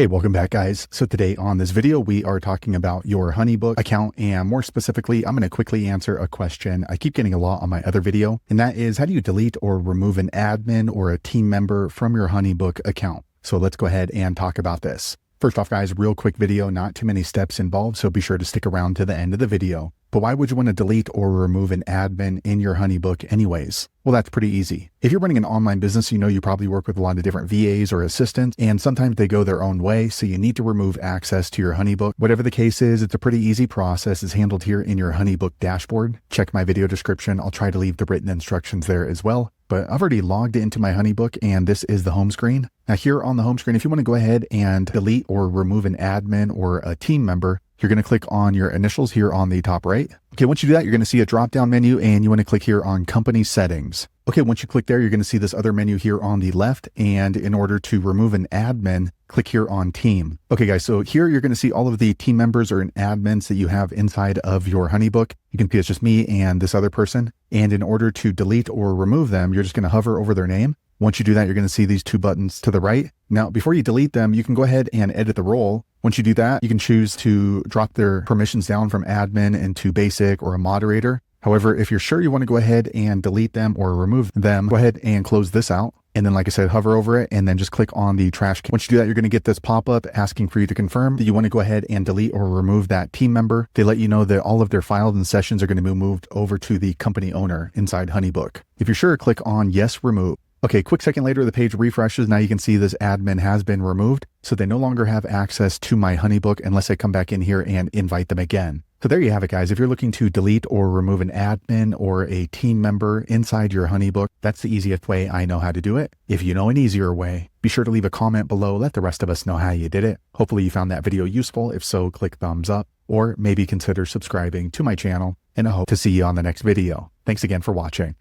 Hey, welcome back guys. So today on this video, we are talking about your HoneyBook account, and more specifically, I'm going to quickly answer a question I keep getting a lot on my other video, and that is, how do you delete or remove an admin or a team member from your HoneyBook account? So let's go ahead and talk about this. First off guys, real quick video, not too many steps involved, so be sure to stick around to the end of the video. But why would you want to delete or remove an admin in your HoneyBook anyways? Well, that's pretty easy. If you're running an online business, you probably work with a lot of different VAs or assistants, and sometimes they go their own way, so you need to remove access to your HoneyBook. Whatever the case is, it's a pretty easy process. It's handled here in your HoneyBook dashboard. Check my video description. I'll try to leave the written instructions there as well. But I've already logged into my HoneyBook, and this is the home screen. Now here on the home screen, if you want to go ahead and delete or remove an admin or a team member, you're going to click on your initials here on the top right. Okay, once you do that, you're going to see a drop-down menu, and you want to click here on Company Settings. Okay, once you click there, you're going to see this other menu here on the left, and in order to remove an admin, click here on Team. Okay guys, so here you're going to see all of the team members or admins that you have inside of your HoneyBook. You can see it's just me and this other person, and in order to delete or remove them, you're just going to hover over their name. Once you do that, you're going to see these two buttons to the right. Now, before you delete them, you can go ahead and edit the role. Once you do that, you can choose to drop their permissions down from admin into basic or a moderator. However, if you're sure you want to go ahead and delete them or remove them, go ahead and close this out. And then, like I said, hover over it and then just click on the trash can. Once you do that, you're going to get this pop-up asking for you to confirm that you want to go ahead and delete or remove that team member. They let you know that all of their files and sessions are going to be moved over to the company owner inside HoneyBook. If you're sure, click on Yes, Remove. Okay, quick second later, the page refreshes. Now you can see this admin has been removed, so they no longer have access to my HoneyBook unless I come back in here and invite them again. So there you have it, guys. If you're looking to delete or remove an admin or a team member inside your HoneyBook, that's the easiest way I know how to do it. If you know an easier way, be sure to leave a comment below. Let the rest of us know how you did it. Hopefully you found that video useful. If so, click thumbs up, or maybe consider subscribing to my channel, and I hope to see you on the next video. Thanks again for watching.